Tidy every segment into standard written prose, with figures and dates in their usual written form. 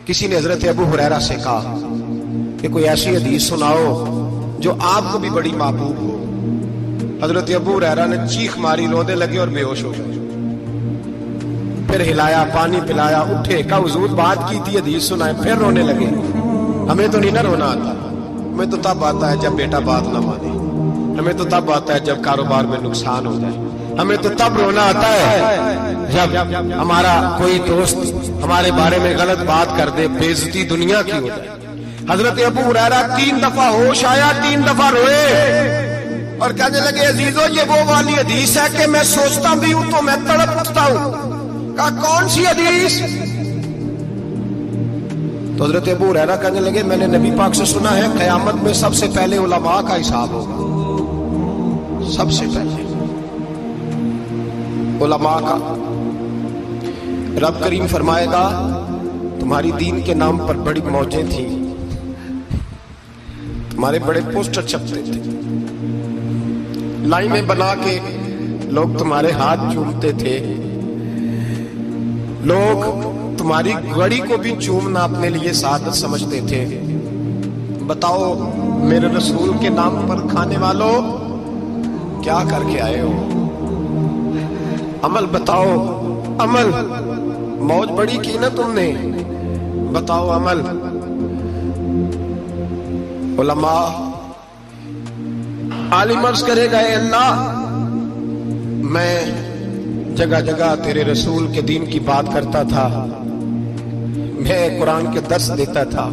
کسی نے حضرت ابو ہریرہ سے کہا کہ کوئی ایسی حدیث سناؤ جو آپ کو بھی بڑی محبوب ہو۔ حضرت ابو ہریرہ نے چیخ ماری، رونے لگے اور بے ہوش ہو گئے۔ پھر ہلایا، پانی پلایا، اٹھے، کہا حضور بات کی تھی، حدیث سنائے، پھر رونے لگے۔ ہمیں تو نہیں نہ رونا آتا، ہمیں تو تب آتا ہے جب بیٹا بات نہ مانے، ہمیں تو تب آتا ہے جب کاروبار میں نقصان ہو جائے، ہمیں تو تب رونا آتا ہے جب ہمارا کوئی دوست ہمارے بارے میں غلط بات کر دے، بے عزتی دنیا کی ہو جائے۔ حضرت ابو ہریرہ 3 دفعہ ہوش آیا، 3 دفعہ روئے اور کہنے لگے عزیزو یہ وہ والی حدیث ہے کہ میں سوچتا بھی ہوں تو میں تڑپ اٹھتا ہوں۔ کہا کون سی حدیث؟ تو حضرت ابو ہریرہ کہنے لگے میں نے نبی پاک سے سنا ہے قیامت میں سب سے پہلے علماء کا حساب ہوگا، سب سے پہلے علماء کا۔ رب کریم فرمائے گا تمہاری دین کے نام پر بڑی موجیں تھیں، تمہارے بڑے پوسٹر چھپتے تھے، لائنیں بنا کے لوگ تمہارے ہاتھ چومتے تھے، لوگ تمہاری گھڑی کو بھی چومنا اپنے لیے سعادت سمجھتے تھے۔ بتاؤ میرے رسول کے نام پر کھانے والوں کیا کر کے آئے ہو؟ عمل بتاؤ، عمل۔ موج بڑی کی نا تم نے، بتاؤ عمل۔ علماء عالم عرض کرے گا اے اللہ میں جگہ جگہ تیرے رسول کے دین کی بات کرتا تھا، میں قرآن کے درس دیتا تھا،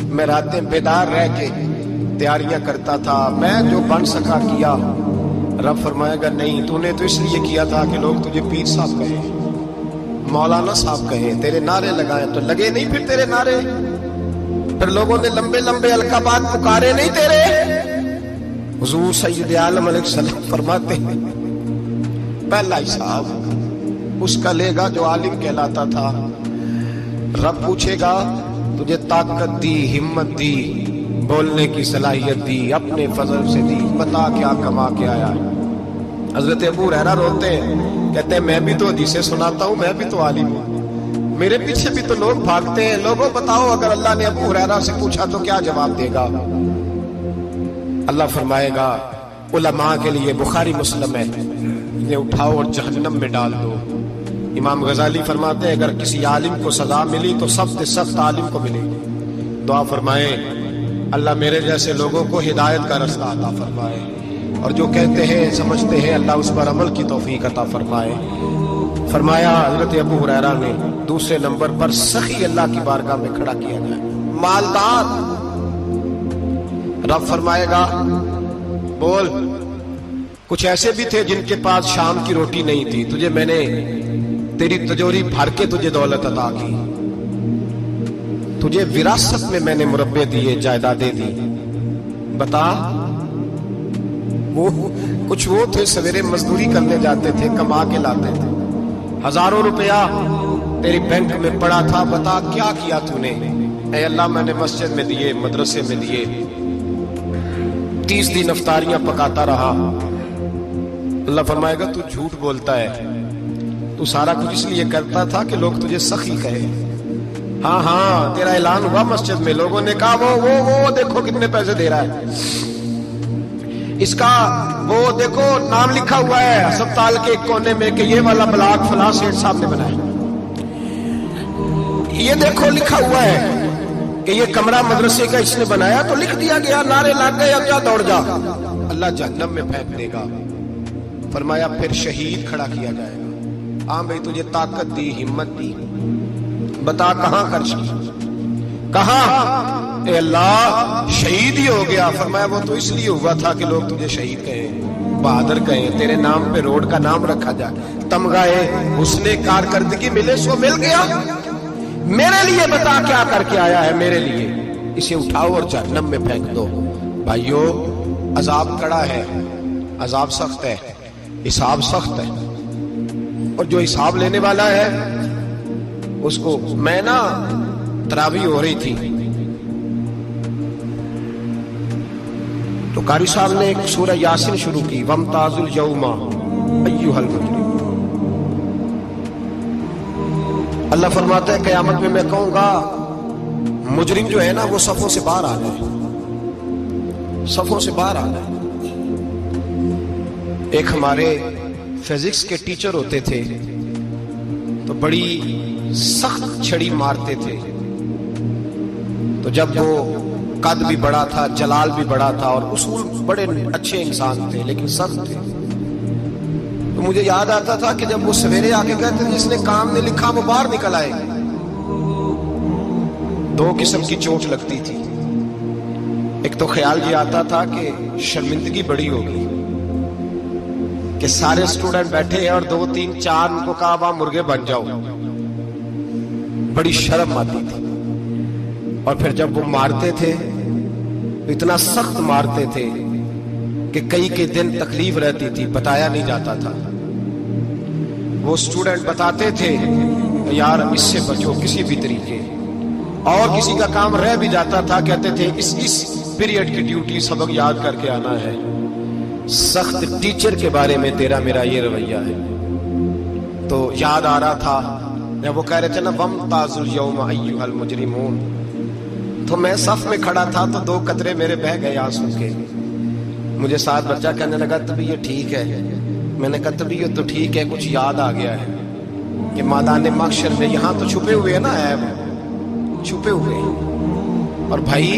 میں راتیں بیدار رہ کے تیاریاں کرتا تھا، میں جو بن سکا کیا۔ رب فرمائے گا نہیں، تو نے تو اس لیے کیا تھا کہ لوگ تجھے پیر صاحب کہیں، مولانا صاحب کہیں، تیرے نعرے لگائیں تو لگے نہیں پھر تیرے نعرے، پھر لوگوں نے لمبے لمبے القابات پکارے نہیں تیرے۔ حضور سید عالم علیہ السلام فرماتے ہیں پہلا حساب اس کا لے گا جو عالم کہلاتا تھا۔ رب پوچھے گا تجھے طاقت دی، ہمت دی، بولنے کی صلاحیت دی، اپنے فضل سے دی، بتا کیا کما کے آیا ہے۔ حضرت ابو ہریرہ روتے ہیں، کہتے ہیں میں بھی تو حدیثیں سناتا ہوں، میں بھی تو عالم ہوں، میرے پیچھے بھی تو لوگ بھاگتے ہیں۔ لوگوں بتاؤ اگر اللہ نے ابو ہریرہ سے پوچھا تو کیا جواب دے گا؟ اللہ فرمائے گا علماء کے لیے بخاری مسلم ہے، انہیں اٹھاؤ اور جہنم میں ڈال دو۔ امام غزالی فرماتے ہیں اگر کسی عالم کو سزا ملی تو سخت سے سخت عالم کو ملے گی۔ دعا فرمائیں اللہ میرے جیسے لوگوں کو ہدایت کا رستہ عطا فرمائے، اور جو کہتے ہیں سمجھتے ہیں اللہ اس پر عمل کی توفیق عطا فرمائے۔ فرمایا حضرت ابو ہریرہ نے دوسرے نمبر پر سخی اللہ کی بارگاہ میں کھڑا کیا جائے، مالدار۔ رب فرمائے گا بول، کچھ ایسے بھی تھے جن کے پاس شام کی روٹی نہیں تھی، تجھے میں نے تیری تجوری بھر کے تجھے دولت عطا کی، تجھے وراثت میں میں نے مربے دیے، جائیدادیں دی۔ بتا وہ کچھ وہ تھے سویرے مزدوری کرنے جاتے تھے، کما کے لاتے تھے، ہزاروں روپیہ تیری بینک میں پڑا تھا، بتا کیا کیا تو نے؟ اے اللہ میں نے مسجد میں دیے، مدرسے میں دیے، 30 دن افطاریاں پکاتا رہا۔ اللہ فرمائے گا تو جھوٹ بولتا ہے، تو سارا کچھ اس لیے کرتا تھا کہ لوگ تجھے سخی کہے۔ ہاں ہاں تیرا اعلان ہوا مسجد میں، لوگوں نے کہا وہ دیکھو کتنے پیسے دے رہا ہے، اس کا وہ دیکھو نام لکھا ہوا ہے ہسپتال کے ایک کونے میں کہ یہ والا بلاک فلاں سیٹھ صاحب نے بنایا، یہ دیکھو لکھا ہوا ہے کہ یہ کمرہ مدرسے کا اس نے بنایا، تو لکھ دیا گیا، نعرے لگ گئے، اب جا دوڑ جا۔ اللہ جہنم میں پھینک دے گا۔ فرمایا پھر شہید کھڑا کیا جائے گا۔ ہاں بھائی تجھے طاقت دی، ہمت دی، بتا کہاں خرچ کی، کہاں؟ اے اللہ شہید ہی ہو گیا۔ فرمایا وہ تو اس لیے ہوا تھا کہ لوگ تجھے شہید کہیں، بہادر کہیں، تیرے نام پہ روڈ کا نام رکھا جائے، تمغہ حسن کارکردگی ملے سو مل گیا۔ میرے لیے بتا کیا کر کے آیا ہے، میرے لیے، اسے اٹھاؤ اور جہنم میں پھینک دو۔ بھائیو عذاب کڑا ہے، عذاب سخت ہے، حساب سخت ہے، اور جو حساب لینے والا ہے اس کو میں نا تراویح ہو رہی تھی تو قاری صاحب نے ایک سورہ یاسین شروع کی، وَامْتَازُوا الْيَوْمَ أَيُّهَا الْمُجْرِمُونَ۔ اللہ فرماتا ہے قیامت میں کہوں گا مجرم جو ہے نا وہ صفوں سے باہر آ جائے، صفوں سے باہر آ جائے۔ ایک ہمارے فزکس کے ٹیچر ہوتے تھے تو بڑی سخت چھڑی مارتے تھے، تو جب وہ قد بھی بڑا تھا، جلال بھی بڑا تھا، اور اصول بڑے اچھے انسان تھے لیکن سخت تھے، تو مجھے یاد آتا تھا کہ جب وہ سویرے آ کے کہتے تھے جس نے کام نے لکھا وہ باہر نکل آئے گا۔ دو قسم کی چوٹ لگتی تھی، ایک تو خیال یہ آتا تھا کہ شرمندگی بڑی ہوگی کہ سارے اسٹوڈنٹ بیٹھے ہیں اور 2 3 4 ان کو کہا وہاں مرغے بن جاؤ، بڑی شرم آتی تھی۔ اور پھر جب وہ مارتے تھے اتنا سخت مارتے تھے کہ کئی کے دن تکلیف رہتی تھی، بتایا نہیں جاتا تھا۔ وہ اسٹوڈنٹ بتاتے تھے یار اس سے بچو کسی بھی طریقے، اور کسی کا کام رہ بھی جاتا تھا کہتے تھے اس پیریڈ کی ڈیوٹی سبق یاد کر کے آنا ہے۔ سخت ٹیچر کے بارے میں تیرا میرا یہ رویہ ہے۔ تو یاد آ رہا تھا جب وہ کہہ رہے تھے نا وَامْتَازُوا الْيَوْمَ أَيُّهَا الْمُجْرِمُونَ، تو میں صف میں کھڑا تھا تو 2 قطرے میرے بہہ گئے آنسو کے۔ مجھے ساتھ بچہ کہنے لگا طبیعت ٹھیک ہے؟ میں نے کہا طبیعت تو ٹھیک ہے، کچھ یاد آ گیا ہے کہ میدان محشر میں یہاں تو چھپے ہوئے ہیں نا عیب، چھپے ہوئے ہیں، اور بھائی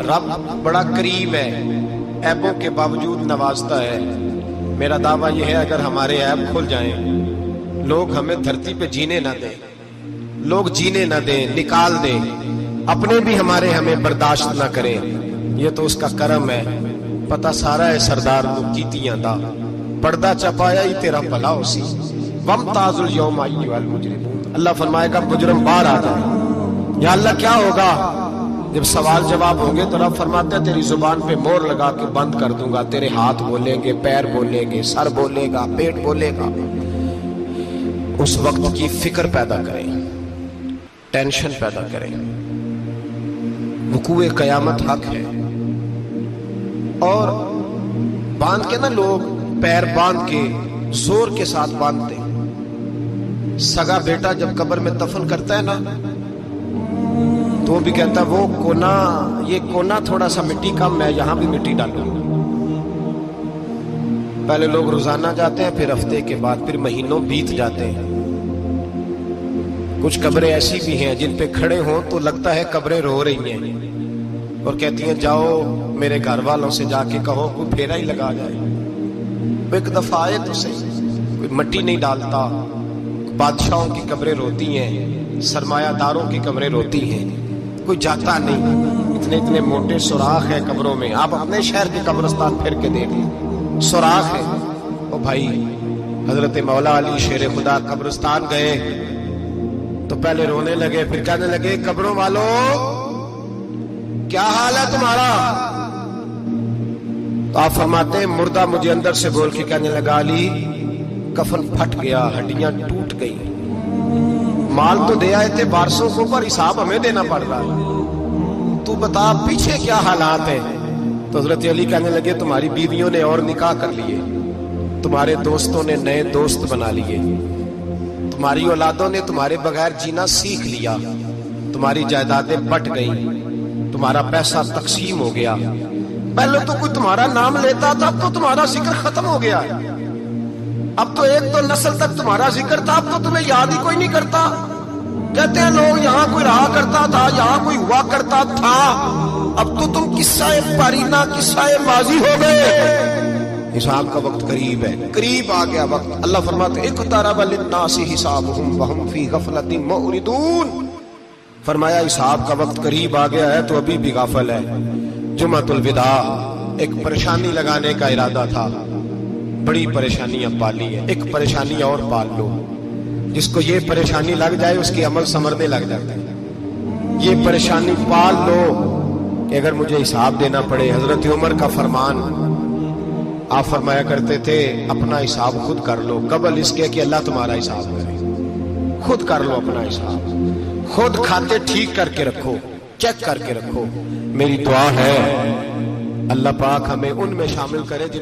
رب بڑا کریم ہے، عیبوں کے باوجود نوازتا ہے۔ میرا دعویٰ یہ ہے اگر ہمارے عیب کھل جائیں، لوگ ہمیں دھرتی پہ جینے نہ دیں، لوگ جینے نہ دیں، نکال دیں، اپنے بھی ہمیں برداشت نہ کریں، یہ تو اس کا کرم ہے۔ پتہ سارا ہے سردار کو کیتیاں دا، پردہ چپایا ہی تیرا بھلا ہو سی۔ وَامْتَازُوا الْيَوْمَ أَيُّهَا الْمُجْرِمُونَ۔ اللہ فرمائے گا مجرم باہر آ جائے۔ یا اللہ کیا ہوگا؟ جب سوال جواب ہوں گے تو رب فرماتا ہے تیری زبان پہ مور لگا کے بند کر دوں گا، تیرے ہاتھ بولیں گے، پیر بولیں گے، سر بولے گا، پیٹ بولے گا۔ اس وقت کی فکر پیدا کریں، ٹینشن پیدا کریں۔ وقوع قیامت حق ہے، اور باندھ کے نا لوگ پیر باندھ کے زور کے ساتھ باندھتے۔ سگا بیٹا جب قبر میں دفن کرتا ہے نا تو وہ بھی کہتا ہے وہ کونا، یہ کونا تھوڑا سا مٹی کم ہے، یہاں بھی مٹی ڈالو۔ پہلے لوگ روزانہ جاتے ہیں، پھر ہفتے کے بعد، پھر مہینوں بیت جاتے ہیں۔ کچھ قبریں ایسی بھی ہیں جن پہ کھڑے ہوں تو لگتا ہے قبریں رو رہی ہیں، اور کہتی ہیں جاؤ میرے گھر والوں سے جا کے کہو کوئی پھیرا ہی لگا جائے، ایک دفعہ آئے تو صحیح۔ کوئی مٹی نہیں ڈالتا۔ بادشاہوں کی قبریں روتی ہیں، سرمایہ داروں کی قبریں روتی ہیں، کوئی جاتا نہیں۔ اتنے موٹے سوراخ ہیں قبروں میں، آپ اپنے شہر کے قبرستان پھر کے دیکھ لیں، سوراخ ہے۔ او بھائی حضرت مولا علی شیر خدا قبرستان گئے تو پہلے رونے لگے، پھر کہنے لگے قبروں والوں کیا حال ہے تمہارا؟ تو آپ فرماتے ہیں مردہ مجھے اندر سے بول کے کہنے لگا علی کفن پھٹ گیا، ہڈیاں ٹوٹ گئی، مال تو دے آئے تھے وارثوں کو پر حساب ہمیں دینا پڑ رہا ہے، تو بتا پیچھے کیا حالات ہیں؟ تو حضرت علی کہنے لگے تمہاری بیویوں نے اور نکاح کر لیے، تمہارے دوستوں نے نئے دوست بنا لیے، تمہاری اولادوں نے تمہارے بغیر جینا سیکھ لیا، تمہاری جائیدادیں بٹ گئیں، تمہارا پیسہ تقسیم ہو گیا۔ پہلے تو کوئی تمہارا نام لیتا تھا، اب تو تمہارا ذکر ختم ہو گیا، اب تو 1-2 نسل تک تمہارا ذکر تھا، اب تو تمہیں یاد ہی کوئی نہیں کرتا۔ کہتے ہیں لوگ یہاں کوئی رہا کرتا تھا، یہاں کوئی ہوا کرتا تھا، اب تو تم قصہ پارینہ، قصہ ماضی ہو گئے۔ حساب کا وقت قریب ہے، قریب آ گیا وقت۔ اللہ فرماتے ہیں اقترب للناس حسابهم وهم فی غفلۃ معرضون۔ فرمایا حساب کا وقت قریب آ گیا ہے تو ابھی بھی غافل ہے۔ جمعۃ الوداع ایک پریشانی لگانے کا ارادہ تھا، بڑی پریشانیاں پالی ہیں، ایک پریشانی اور پال لو۔ جس کو یہ پریشانی لگ جائے اس کی عمل سمرنے لگ جاتے ہیں۔ یہ پریشانی پال لو کہ اگر مجھے حساب دینا پڑے۔ حضرت عمر کا فرمان، آپ فرمایا کرتے تھے اپنا حساب خود کر لو قبل اس کے کہ اللہ تمہارا حساب کرے۔ خود کر لو اپنا حساب، خود کھاتے ٹھیک کر کے رکھو، چیک کر کے رکھو۔ میری دعا ہے اللہ پاک ہمیں ان میں شامل کرے جن